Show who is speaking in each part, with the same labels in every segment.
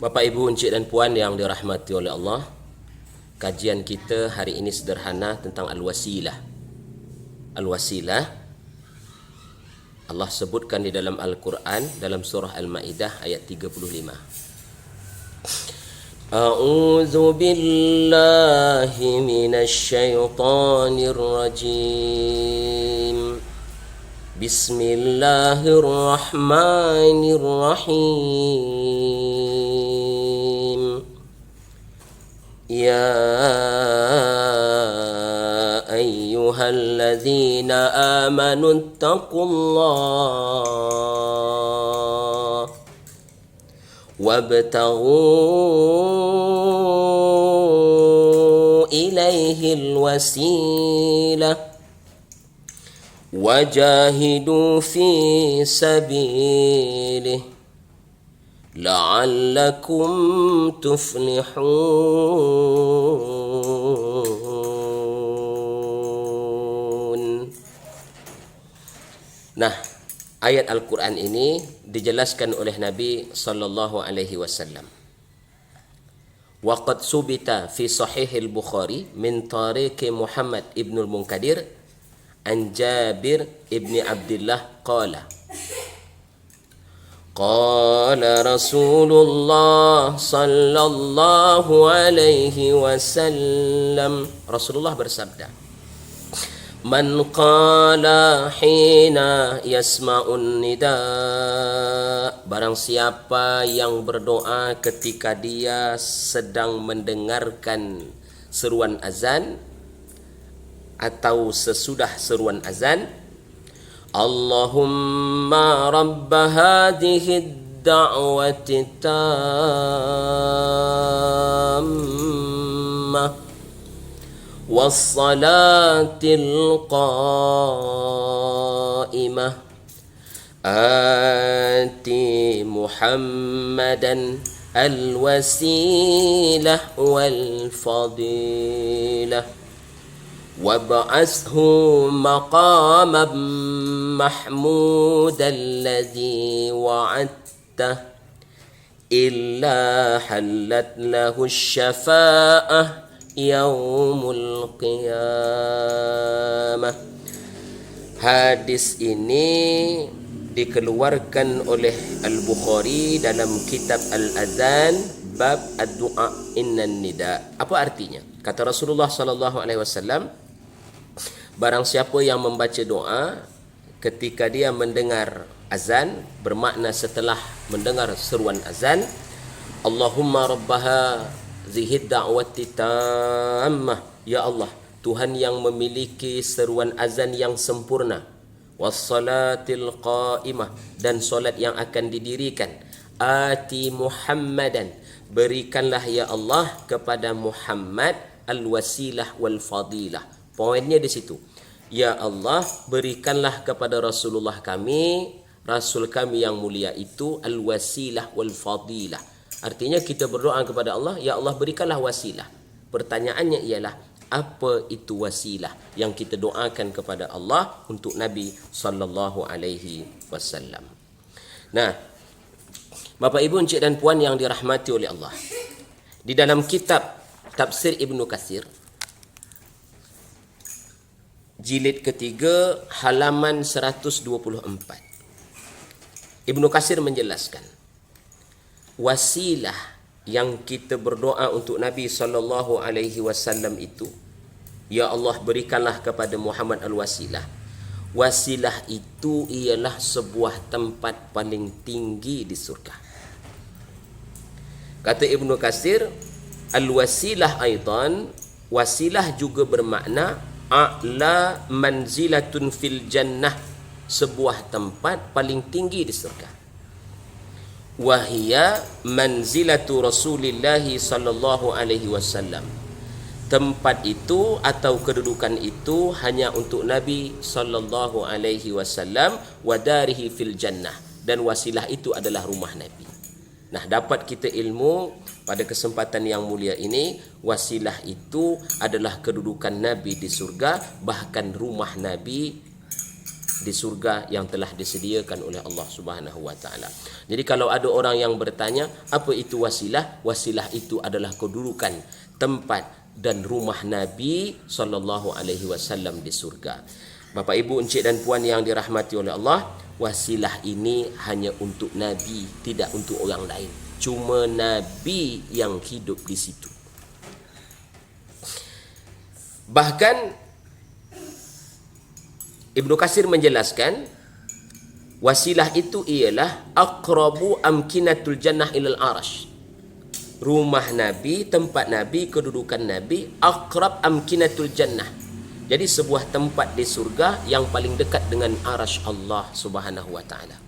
Speaker 1: Bapak, Ibu, Encik dan Puan yang dirahmati oleh Allah, kajian kita hari ini sederhana tentang Al-Wasilah. Al-Wasilah, Allah sebutkan di dalam Al-Quran, dalam surah Al-Ma'idah ayat 35. A'udzu billahi minasy syaithanir rajim. Bismillahirrahmanirrahim. Ya ayyuhalladzina amanu taqullaha wabtaghu ilaihil wasilah wajahidu fi sabilih la'allakum tuflihun. Nah, ayat Al-Quran ini dijelaskan oleh Nabi sallallahu alaihi wasallam. Waqad subita fi sahih al-Bukhari min tariq Muhammad ibn al-Munkadir an Jabir ibn Abdullah qala Rasulullah sallallahu alaihi wasallam, Rasulullah bersabda, man qala hina yasma'un nida, barang siapa yang berdoa ketika dia sedang mendengarkan seruan azan atau sesudah seruan azan, Allahumma rabba hadhihi ad-da'wati tammah was-salatil qa'imah ati Muhammadan al-wasilah wal-fadilah wab'ashu maqaman mahmudan alladhi wa'adtah illa halat lahu syafa'ah yaumul qiyamah. Hadis ini dikeluarkan oleh Al-Bukhari dalam kitab Al-Adhan bab ad-du'a innan nida. Apa artinya? Kata Rasulullah sallallahu alaihi wasallam, barang siapa yang membaca doa ketika dia mendengar azan, bermakna setelah mendengar seruan azan, Allahumma rabbaha zihid da'wati tammah, ya Allah, Tuhan yang memiliki seruan azan yang sempurna, wassalatil qa'imah, dan solat yang akan didirikan, ati Muhammadan, berikanlah ya Allah kepada Muhammad al-wasilah wal fadilah. Poinnya di situ, ya Allah, berikanlah kepada Rasulullah kami, Rasul kami yang mulia itu, al-wasilah wal fadilah. Artinya kita berdoa kepada Allah, ya Allah berikanlah wasilah. Pertanyaannya ialah, apa itu wasilah yang kita doakan kepada Allah untuk Nabi sallallahu alaihi wasallam. Nah, Bapak, Ibu, Encik dan Puan yang dirahmati oleh Allah, di dalam kitab Tafsir Ibnu Katsir jilid ketiga halaman 124, Ibnu Katsir menjelaskan, wasilah yang kita berdoa untuk Nabi sallallahu alaihi wasallam itu, ya Allah berikanlah kepada Muhammad al-wasilah. Wasilah itu ialah sebuah tempat paling tinggi di surga. Kata Ibnu Katsir, al-wasilah aidan, wasilah juga bermakna a'la manzilatun fil jannah, sebuah tempat paling tinggi di surga. Wahia manzilatu Rasulillah sallallahu alaihi wasallam, tempat itu atau kedudukan itu hanya untuk Nabi sallallahu alaihi wasallam, wadarihi fil jannah, dan wasilah itu adalah rumah Nabi. Nah, dapat kita ilmu pada kesempatan yang mulia ini, wasilah itu adalah kedudukan Nabi di surga, bahkan rumah Nabi di surga yang telah disediakan oleh Allah Subhanahu wa taala. Jadi kalau ada orang yang bertanya, apa itu wasilah? Wasilah itu adalah kedudukan, tempat dan rumah Nabi sallallahu alaihi wasallam di surga. Bapak Ibu, encik dan puan yang dirahmati oleh Allah, wasilah ini hanya untuk Nabi, tidak untuk orang lain. Cuma Nabi yang hidup di situ. Bahkan Ibnu Katsir menjelaskan, wasilah itu ialah aqrabu amkinatul jannah ilal arash. Rumah Nabi, tempat Nabi, kedudukan Nabi, aqrab amkinatul jannah. Jadi sebuah tempat di surga yang paling dekat dengan arash Allah Subhanahu wa taala.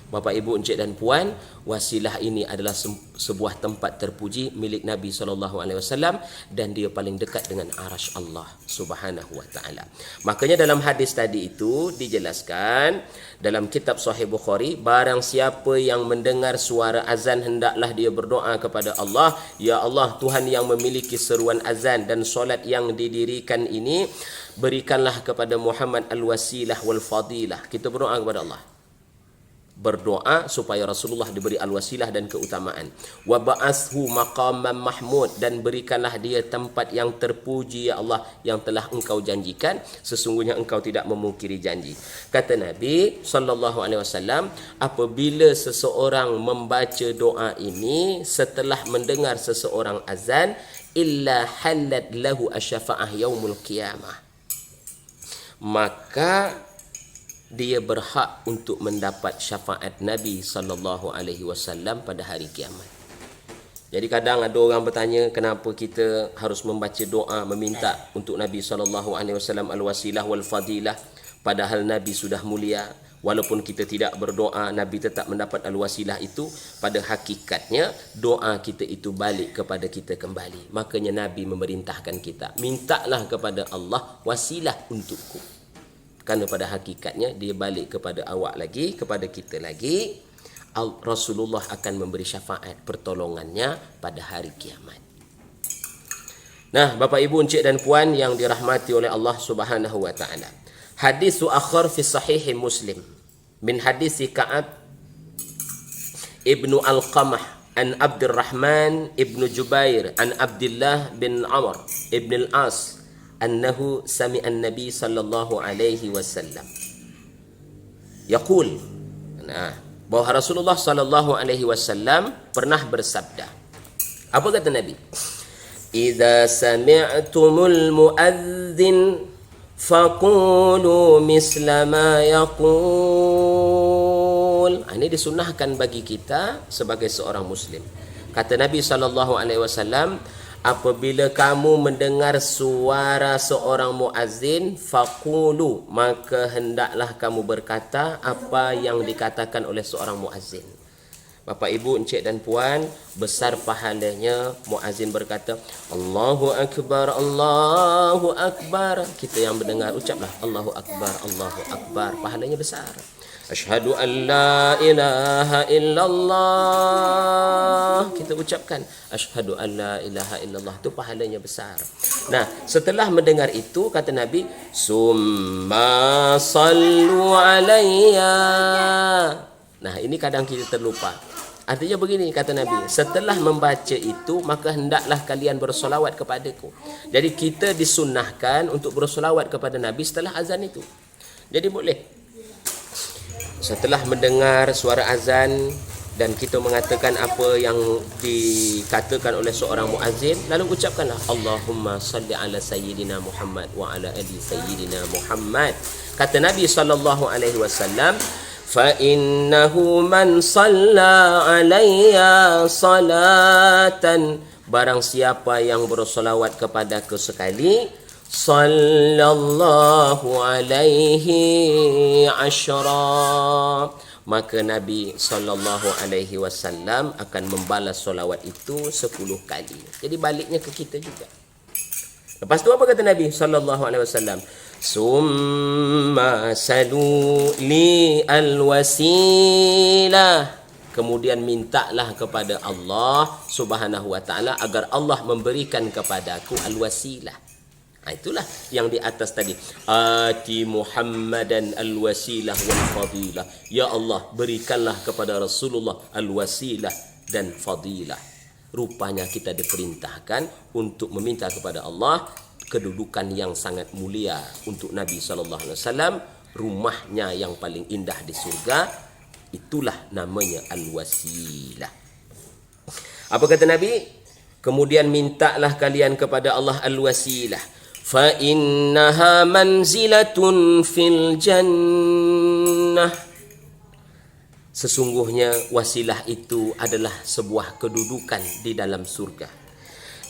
Speaker 1: Bapak Ibu, encik dan puan, wasilah ini adalah sebuah tempat terpuji milik Nabi SAW dan dia paling dekat dengan arash Allah Subhanahu wa taala. Makanya dalam hadis tadi itu dijelaskan dalam kitab Sahih Bukhari, barang siapa yang mendengar suara azan hendaklah dia berdoa kepada Allah, ya Allah, Tuhan yang memiliki seruan azan dan solat yang didirikan ini, berikanlah kepada Muhammad al-wasilah wal fadilah. Kita berdoa kepada Allah, berdoa supaya Rasulullah diberi al-wasilah dan keutamaan. Wa ba'ashu maqaman mahmud, dan berikanlah dia tempat yang terpuji ya Allah yang telah engkau janjikan, sesungguhnya engkau tidak memungkiri janji. Kata Nabi sallallahu alaihi wasallam, apabila seseorang membaca doa ini setelah mendengar seseorang azan, illa halat lahu asy-syafa'ah yaumul qiyamah, maka dia berhak untuk mendapat syafaat Nabi sallallahu alaihi wasallam pada hari kiamat. Jadi kadang ada orang bertanya, kenapa kita harus membaca doa meminta untuk Nabi sallallahu alaihi wasallam al-wasilah wal fadilah, padahal Nabi sudah mulia. Walaupun kita tidak berdoa, Nabi tetap mendapat al-wasilah itu. Pada hakikatnya doa kita itu balik kepada kita kembali. Makanya Nabi memerintahkan kita, mintalah kepada Allah wasilah untukku. Kerana pada hakikatnya dia balik kepada awak lagi, kepada kita lagi. Rasulullah akan memberi syafaat pertolongannya pada hari kiamat. Nah, Bapak Ibu, encik dan puan yang dirahmati oleh Allah Subhanahu wa taala. Hadis akhar fi sahih Muslim min hadis Ka'ab ibnu Al-Qamah an Abdurrahman ibnu Jubair an Abdullah bin Amr ibn al-As annahu sami'a an-nabi sallallahu alaihi wasallam yaqul, bahawa Rasulullah sallallahu alaihi wasallam pernah bersabda. Apa kata Nabi? Idza sami'tumul muadzin faqulu misla ma yaqul. Ini disunnahkan bagi kita sebagai seorang muslim. Kata Nabi sallallahu alaihi wasallam, apabila kamu mendengar suara seorang muazzin, faqulu, maka hendaklah kamu berkata apa yang dikatakan oleh seorang muazzin. Bapak Ibu, encik dan puan, besar pahalanya muazzin berkata Allahu Akbar, Allahu Akbar. Kita yang mendengar ucaplah Allahu Akbar, Allahu Akbar. Pahalanya besar. Asyhadu an la ilaha illallah. Kita ucapkan asyhadu an la ilaha illallah. Itu pahalanya besar. Nah, setelah mendengar itu, kata Nabi, summa sallu alayya. Nah, ini kadang kita terlupa. Artinya begini, kata Nabi, setelah membaca itu, maka hendaklah kalian bersolawat kepadaku. Jadi kita disunnahkan untuk bersolawat kepada Nabi setelah azan itu. Jadi boleh, setelah mendengar suara azan dan kita mengatakan apa yang dikatakan oleh seorang muazzin, lalu ucapkanlah Allahumma salli ala sayyidina Muhammad wa ala ali sayyidina Muhammad. Kata Nabi sallallahu alaihi wasallam, fa innahu man shalla alayya salatan, barang siapa yang bersolawat kepadaku sekali, sallallahu alaihi asyra, maka Nabi sallallahu alaihi wasallam akan membalas solawat itu 10 kali. Jadi baliknya ke kita juga. Lepas tu apa kata Nabi sallallahu alaihi wasallam? Summa salu li alwasilah, kemudian mintalah kepada Allah Subhanahu wa taala agar Allah memberikan kepadaku alwasilah. Itulah yang di atas tadi. Ati Muhammadan al-wasilah wal fadilah. Ya Allah, berikanlah kepada Rasulullah al-wasilah dan fadilah. Rupanya kita diperintahkan untuk meminta kepada Allah kedudukan yang sangat mulia untuk Nabi SAW. Rumahnya yang paling indah di surga, itulah namanya al-wasilah. Apa kata Nabi? Kemudian mintalah kalian kepada Allah al-wasilah. Fa innaha manzilatun fil jannah. Sesungguhnya wasilah itu adalah sebuah kedudukan di dalam surga.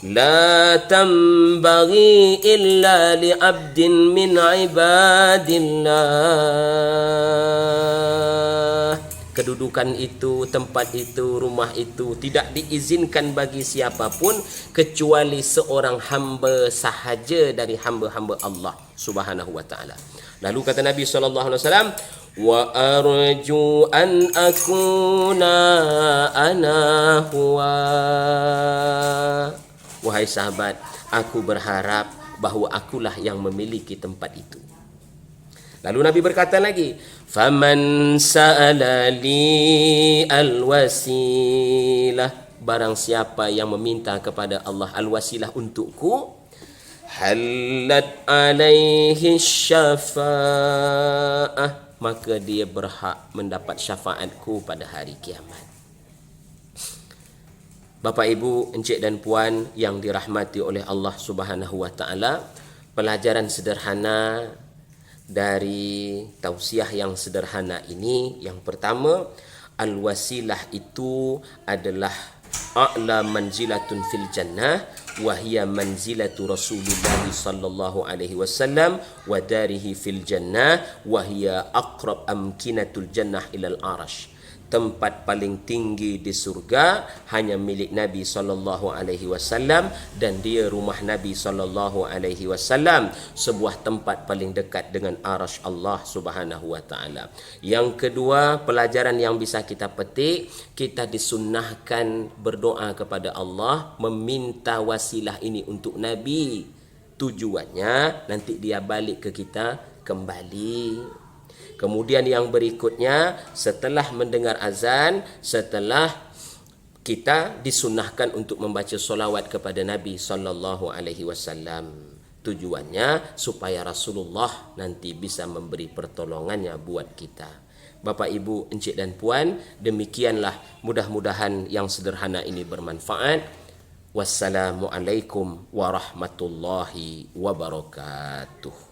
Speaker 1: La tambaghi illa li 'abdin min 'ibadillah. Kedudukan itu, tempat itu, rumah itu tidak diizinkan bagi siapapun kecuali seorang hamba sahaja dari hamba-hamba Allah Subhanahu wa taala. Lalu kata Nabi sallallahu alaihi wasallam, wa arju an akuna ana huwa. Wahai sahabat, aku berharap bahawa akulah yang memiliki tempat itu. Lalu Nabi berkata lagi, faman sa'ala li al-wasilah, barang siapa yang meminta kepada Allah al-wasilah untukku, halat alaihi syafa'ah, maka dia berhak mendapat syafaatku pada hari kiamat. Bapa, Ibu, Encik dan Puan yang dirahmati oleh Allah Subhanahu wa taala, pelajaran sederhana dari tausiah yang sederhana ini, yang pertama, al-wasilah itu adalah a'la manzilatun fil jannah wa hiya manzilatu Rasulullah sallallahu alaihi wasallam wa darihi fil jannah wa hiya aqrab amkinatul jannah ilal arash. Tempat paling tinggi di surga hanya milik Nabi sallallahu alaihi wasallam, dan dia rumah Nabi sallallahu alaihi wasallam, sebuah tempat paling dekat dengan arasy Allah Subhanahu wa taala. Yang kedua, pelajaran yang bisa kita petik, kita disunnahkan berdoa kepada Allah, meminta wasilah ini untuk Nabi. Tujuannya nanti dia balik ke kita kembali. Kemudian yang berikutnya, setelah mendengar azan, setelah kita disunahkan untuk membaca solawat kepada Nabi sallallahu alaihi wasallam. Tujuannya supaya Rasulullah nanti bisa memberi pertolongannya buat kita. Bapak, Ibu, Encik dan Puan, demikianlah, mudah-mudahan yang sederhana ini bermanfaat. Wassalamualaikum warahmatullahi wabarakatuh.